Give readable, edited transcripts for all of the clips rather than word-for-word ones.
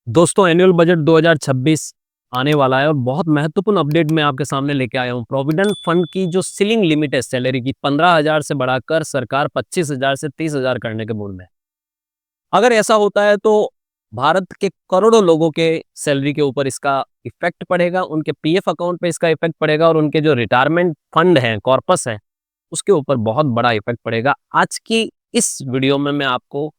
दोस्तों annual budget 2026 आने वाला है और बहुत महत्वपूर्ण अपडेट मैं आपके सामने लेके आया हूँ। प्रोविडेंट फंड की जो सीलिंग लिमिट है सैलरी की 15,000 से बढ़ाकर सरकार 25,000 से 30,000 करने के मूड में है। अगर ऐसा होता है तो भारत के करोड़ों लोगों के सैलरी के ऊपर इसका इफेक्ट पड़ेगा, उनके पीएफ अकाउंट पे इसका इफेक्ट पड़ेगा और उनके जो रिटायरमेंट फंड है, कॉर्पस है, उसके ऊपर बहुत बड़ा इफेक्ट पड़ेगा। आज की इस वीडियो में मैं आपको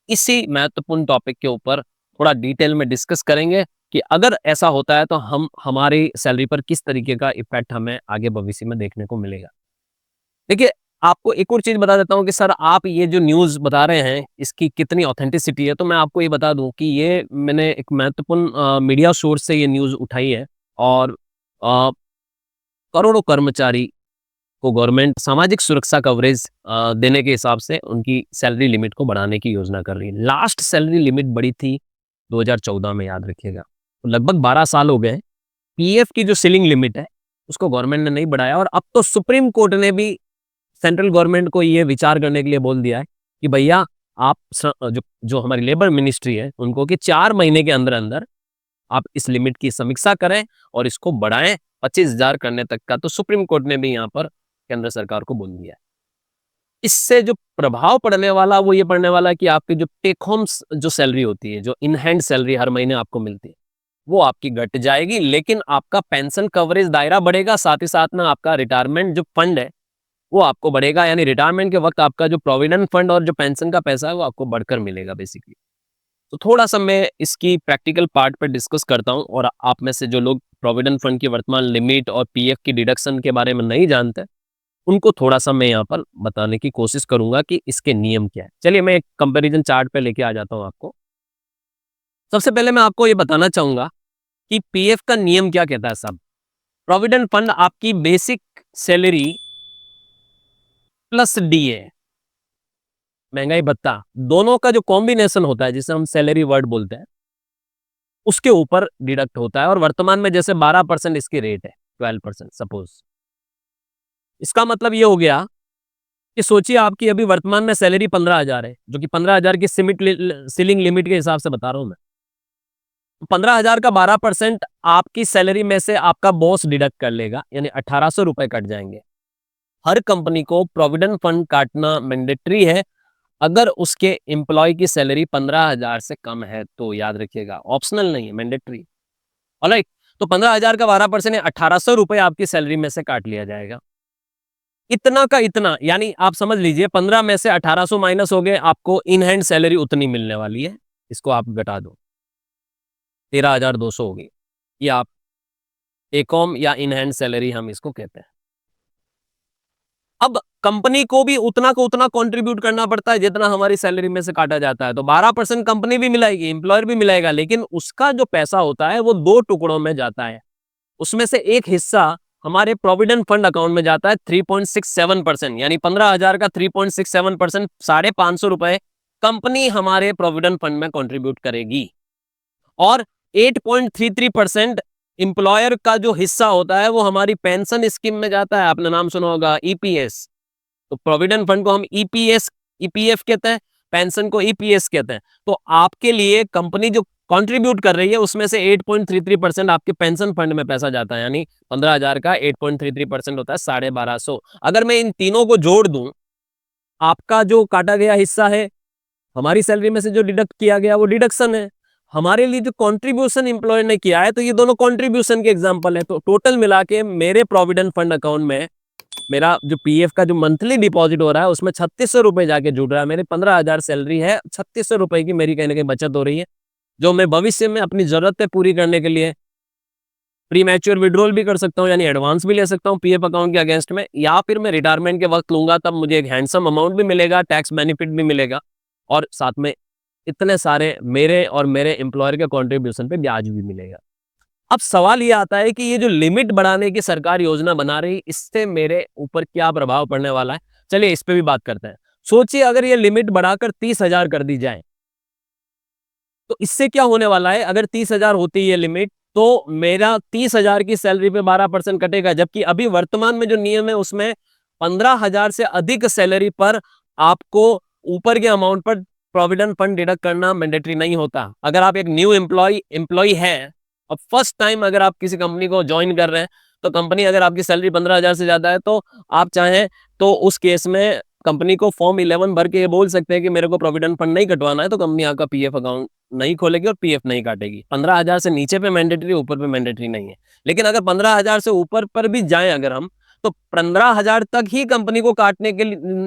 इसी महत्वपूर्ण टॉपिक के ऊपर थोड़ा डिटेल में डिस्कस करेंगे कि अगर ऐसा होता है तो हम हमारी सैलरी पर किस तरीके का इफेक्ट हमें आगे भविष्य में देखने को मिलेगा। देखिए, आपको एक और चीज बता देता हूँ कि सर आप ये जो न्यूज बता रहे हैं इसकी कितनी ऑथेंटिसिटी है। तो मैं आपको ये बता दूं कि ये मैंने एक महत्वपूर्ण मीडिया सोर्स से ये न्यूज उठाई है और अ, करोड़ों कर्मचारी को गवर्नमेंट सामाजिक सुरक्षा कवरेज देने के हिसाब से उनकी सैलरी लिमिट को बढ़ाने की योजना कर रही है। लास्ट सैलरी लिमिट बढ़ी थी 2014 में, याद रखिएगा। तो लगभग 12 साल हो गए। पीएफ की जो सीलिंग लिमिट है उसको गवर्नमेंट ने नहीं बढ़ाया और अब तो सुप्रीम कोर्ट ने भी सेंट्रल गवर्नमेंट को ये विचार करने के लिए बोल दिया है कि भैया आप जो जो हमारी लेबर मिनिस्ट्री है उनको कि 4 महीने के अंदर अंदर आप इस लिमिट की समीक्षा करें और इसको बढ़ाएं 25,000 करने तक का। तो सुप्रीम कोर्ट ने भी यहाँ पर केंद्र सरकार को बोल दिया है। इससे जो प्रभाव पड़ने वाला वो ये पड़ने वाला कि आपकी जो टेक होम जो सैलरी होती है, जो इन हैंड सैलरी हर महीने आपको मिलती है, वो आपकी घट जाएगी, लेकिन आपका पेंशन कवरेज दायरा बढ़ेगा। साथ ही साथ ना आपका रिटायरमेंट जो फंड है वो आपको बढ़ेगा, यानी रिटायरमेंट के वक्त आपका जो प्रोविडेंट फंड और जो पेंशन का पैसा है वो आपको बढ़कर मिलेगा बेसिकली। तो थोड़ा सा मैं इसकी प्रैक्टिकल पार्ट पे डिस्कस करता हूँ और आप में से जो लोग प्रोविडेंट फंड की वर्तमान लिमिट और पीएफ की डिडक्शन के बारे में नहीं जानते उनको थोड़ा सा मैं यहाँ पर बताने की कोशिश करूंगा कि इसके नियम क्या है। चलिए मैं एक कंपैरिजन चार्ट पे लेके आ जाता हूँ आपको। सबसे पहले मैं आपको ये बताना चाहूंगा कि पीएफ का नियम क्या कहता है। सब प्रोविडेंट फंड आपकी बेसिक सैलरी प्लस डीए, महंगाई भत्ता, दोनों का जो कॉम्बिनेशन होता है जिसे हम सैलरी वर्ड बोलते हैं, उसके ऊपर डिडक्ट होता है। और वर्तमान में जैसे 12% इसकी रेट है, 12% सपोज। इसका मतलब ये हो गया कि सोचिए आपकी अभी वर्तमान में सैलरी 15,000 है, जो कि 15,000 की सीलिंग लिमिट के हिसाब से बता रहा हूं मैं। 15,000 का 12% आपकी सैलरी में से आपका बॉस डिडक्ट कर लेगा, यानी 1,800 रुपए कट जाएंगे। हर कंपनी को प्रोविडेंट फंड काटना मैंडेटरी है अगर उसके एम्प्लॉय की सैलरी 15,000 से कम है। तो याद रखिएगा, ऑप्शनल नहीं है, मैंडेटरी। ऑलराइट, तो 15,000 का 12% 1,800 रुपए आपकी सैलरी में से काट लिया जाएगा। इतना का इतना, यानी आप समझ लीजिए 15 में से 1,800 माइनस हो गए, आपको इन हैंड सैलरी उतनी मिलने वाली है। इसको आप घटा दो, 13,200 होगी। ये आप टेकहोम या इन हैंड सैलरी हम इसको कहते हैं। अब कंपनी को भी उतना को उतना कंट्रीब्यूट करना पड़ता है जितना हमारी सैलरी में से काटा जाता है। तो 12% कंपनी भी मिलाएगी, एम्प्लॉयर भी मिलाएगा, लेकिन उसका जो पैसा होता है वो 2 टुकड़ों में जाता है। उसमें से एक हिस्सा हमारे प्रोविडेंट फंड अकाउंट में जाता है 3.67%, यानी 15,000 का 3.67%, 550 रुपए कंपनी हमारे प्रोविडेंट फंड में कंट्रीब्यूट करेगी। और 8.33% इंप्लॉयर का जो हिस्सा होता है वो हमारी पेंशन स्कीम में जाता है। आपने नाम सुना होगा ईपीएस। तो प्रोविडेंट फंड को हम ईपीएस ईपीएफ कहते हैं, पेंशन को ईपीएस कहते हैं। तो आपके लिए कंपनी जो कंट्रीब्यूट कर रही है उसमें से 8.33% आपके पेंशन फंड में पैसा जाता है, यानी 15,000 का 8.33% होता है 1,250। अगर मैं इन तीनों को जोड़ दूं, आपका जो काटा गया हिस्सा है, हमारी सैलरी में से जो डिडक्ट किया गया वो डिडक्शन है, हमारे लिए जो कंट्रीब्यूशन एम्प्लॉयर ने किया है, तो ये दोनों कंट्रीब्यूशन के एग्जांपल है। तो टोटल मिला के मेरे प्रोविडेंट फंड अकाउंट में मेरा जो पीएफ का जो मंथली डिपॉजिट हो रहा है उसमें 3,600 रुपए जाके जुड़ रहा है। मेरे 15,000 सैलरी है, 3,600 रुपए की मेरी कहीं ना कहीं बचत हो रही है, जो मैं भविष्य में अपनी जरूरतें पूरी करने के लिए प्री मैच्योर विड्रॉल भी कर सकता हूँ, यानी एडवांस भी ले सकता हूँ पीएफ अकाउंट के अगेंस्ट में, या फिर मैं रिटायरमेंट के वक्त लूंगा तब मुझे एक हैंडसम अमाउंट भी मिलेगा, टैक्स बेनिफिट भी मिलेगा, और साथ में इतने सारे मेरे और मेरे एम्प्लॉयर के कंट्रीब्यूशन पे ब्याज भी मिलेगा। अब सवाल ये आता है कि ये जो लिमिट बढ़ाने की सरकार योजना बना रही, इससे मेरे ऊपर क्या प्रभाव पड़ने वाला है। चलिए इस पे भी बात करते हैं। सोचिए अगर ये लिमिट बढ़ाकर 30,000 कर दी जाए तो इससे क्या होने वाला है। अगर 30,000 होती है लिमिट तो मेरा 30,000 की सैलरी पे 12% कटेगा, जबकि अभी वर्तमान में जो नियम है उसमें 15,000 से अधिक सैलरी पर आपको ऊपर के अमाउंट पर प्रोविडेंट फंड डिडक्ट करना मैंडेटरी नहीं होता। अगर आप एक न्यू एम्प्लॉय है और फर्स्ट टाइम अगर आप किसी कंपनी को ज्वाइन कर रहे हैं, तो कंपनी अगर आपकी सैलरी 15,000 से ज्यादा है तो आप चाहें तो उस केस में कंपनी को फॉर्म 11 भर के ये बोल सकते हैं कि मेरे को प्रोविडेंट फंड नहीं कटवाना है, तो कंपनी आपका पीएफ अकाउंट नहीं खोलेगी और पीएफ नहीं काटेगी। 15,000 से नीचे पे मैंडेटरी, ऊपर पे मैंडेटरी नहीं है। लेकिन अगर 15,000 से ऊपर पर भी जाए अगर हम, तो 15,000 तक ही कंपनी को काटने के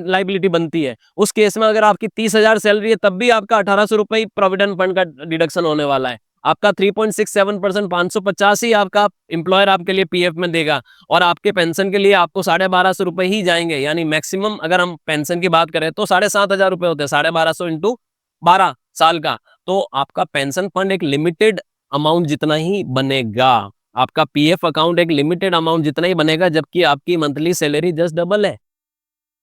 लाइबिलिटी बनती है। उस केस में अगर आपकी 30,000 सैलरी है तब भी आपका 1,800 रुपए प्रोविडेंट फंड का डिडक्शन होने वाला है। आपका 3.67% 550 ही आपका एम्प्लॉयर आपके लिए पीएफ में देगा और आपके पेंशन के लिए आपको 1,250 रुपए ही जाएंगे। यानी मैक्सिमम अगर हम पेंशन की बात करें तो 7,500 रुपए होते हैं, 1,250 इंटू 12 साल का। तो आपका पेंशन फंड एक लिमिटेड अमाउंट जितना ही बनेगा, आपका पीएफ अकाउंट एक लिमिटेड अमाउंट जितना ही बनेगा, जबकि आपकी मंथली सैलरी जस्ट डबल है,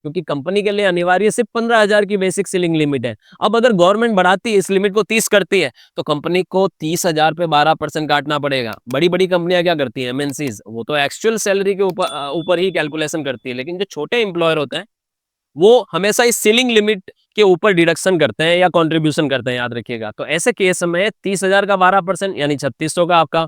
क्योंकि कंपनी के लिए अनिवार्य सिर्फ 15,000 की बेसिक सीलिंग लिमिट है। अब अगर गवर्नमेंट बढ़ाती है, इस लिमिट को 30 करती है, तो कंपनी को 30,000 पे 12% काटना पड़ेगा। बड़ी बड़ी कंपनियां क्या करती हैं, एमएनसीज, वो तो एक्चुअल सैलरी के ऊपर ही कैलकुलेशन करती है। लेकिन जो छोटे एम्प्लॉयर होते हैं वो हमेशा इस सीलिंग लिमिट के ऊपर डिडक्शन करते हैं या कॉन्ट्रीब्यूशन करते हैं, याद रखिएगा। तो ऐसे केस में 30,000 का 12% यानी 3600 का आपका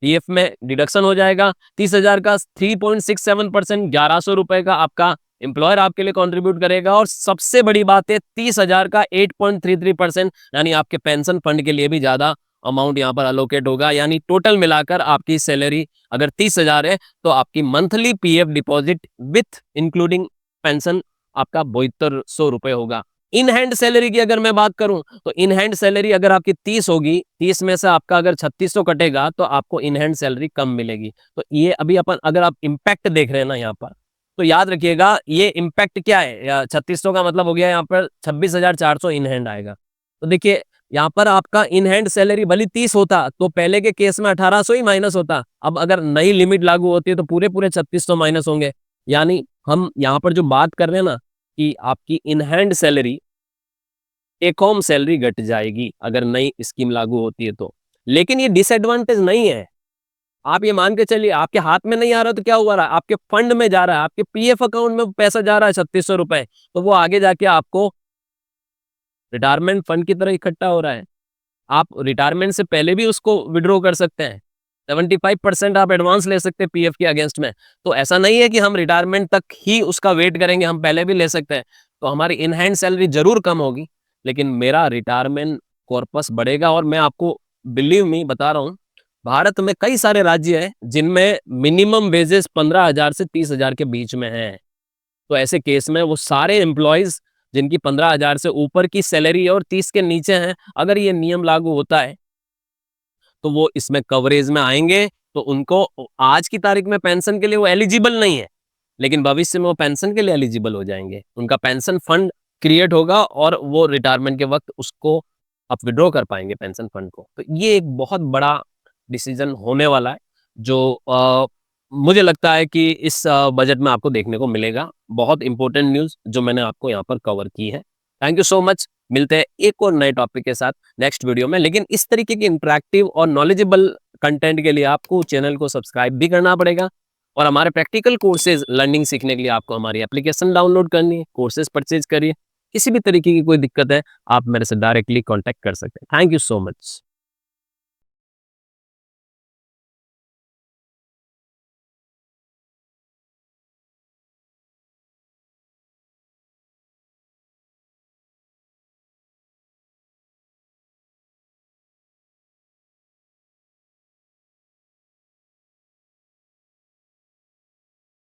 पीएफ में डिडक्शन हो जाएगा। 30,000 का 3.67% 1,100 रुपए का आपका एम्प्लॉयर आपके लिए कंट्रीब्यूट करेगा। और सबसे बड़ी बात है 30,000 का 8.33% यानी आपके पेंशन फंड के लिए भी ज्यादा अमाउंट यहाँ पर अलोकेट होगा। यानी टोटल मिलाकर आपकी सैलरी अगर 30,000 है तो आपकी monthly PF deposit with including pension आपका 7200 रुपए होगा। इन हैंड सैलरी की अगर मैं बात करूं तो इन हैंड सैलरी अगर आपकी 30 होगी, 30 में से आपका अगर 3600 कटेगा तो आपको इन हैंड सैलरी कम मिलेगी। तो ये अभी अपन अगर आप इम्पैक्ट देख रहे हैं ना यहाँ पर, तो याद रखिएगा ये इम्पैक्ट क्या है। 3600 का मतलब हो गया यहाँ पर 26,400 इन हैंड आएगा। तो देखिए यहाँ पर आपका इन हैंड सैलरी भली 30 होता तो पहले के केस में 1,800 ही माइनस होता। अब अगर नई लिमिट लागू होती है तो पूरे पूरे 3600 माइनस होंगे। यानी हम यहाँ पर जो बात कर रहे हैं ना कि आपकी in hand salary, take home salary घट जाएगी अगर नई स्कीम लागू होती है तो। लेकिन ये डिसएडवांटेज नहीं है। आप ये मान के चलिए आपके हाथ में नहीं आ रहा तो क्या हुआ रहा, आपके फंड में जा रहा है, आपके पीएफ अकाउंट में पैसा जा रहा है 3600 रुपए, तो वो आगे जाके आपको रिटायरमेंट फंड की तरह इकट्ठा हो रहा है। आप रिटायरमेंट से पहले भी उसको विड्रॉ कर सकते हैं। 75% आप एडवांस ले सकते हैं पीएफ के अगेंस्ट में। तो ऐसा नहीं है कि हम रिटायरमेंट तक ही उसका वेट करेंगे, हम पहले भी ले सकते हैं। तो हमारी इन हैंड सैलरी जरूर कम होगी लेकिन मेरा रिटायरमेंट कॉर्पस बढ़ेगा। और मैं आपको बिलीव मी बता रहा हूँ, भारत में कई सारे राज्य हैं जिनमें मिनिमम वेजेस 15,000 से 30,000 के बीच में है। तो ऐसे केस में वो सारे एम्प्लॉयज जिनकी 15,000 से ऊपर की सैलरी है और 30 के नीचे हैं, अगर ये नियम लागू होता है तो वो इसमें कवरेज में आएंगे। तो उनको आज की तारीख में पेंशन के लिए वो एलिजिबल नहीं है, लेकिन भविष्य में वो पेंशन के लिए एलिजिबल हो जाएंगे। उनका पेंशन फंड क्रिएट होगा और वो रिटायरमेंट के वक्त उसको आप विड्रॉ कर पाएंगे पेंशन फंड को। तो ये एक बहुत बड़ा डिसीजन होने वाला है जो मुझे लगता है कि इस बजट में आपको देखने को मिलेगा। बहुत इंपॉर्टेंट न्यूज़ जो मैंने आपको यहाँ पर कवर की है। Thank you so much. मिलते हैं एक और नए टॉपिक के साथ नेक्स्ट वीडियो में। लेकिन इस तरीके की इंटरेक्टिव और नॉलेजेबल कंटेंट के लिए आपको चैनल को सब्सक्राइब भी करना पड़ेगा और हमारे प्रैक्टिकल कोर्सेज लर्निंग सीखने के लिए आपको हमारी एप्लीकेशन डाउनलोड करनी है, कोर्सेज परचेज करिए। किसी भी तरीके की कोई दिक्कत है आप मेरे से डायरेक्टली कॉन्टैक्ट कर सकते हैं। Thank you so much.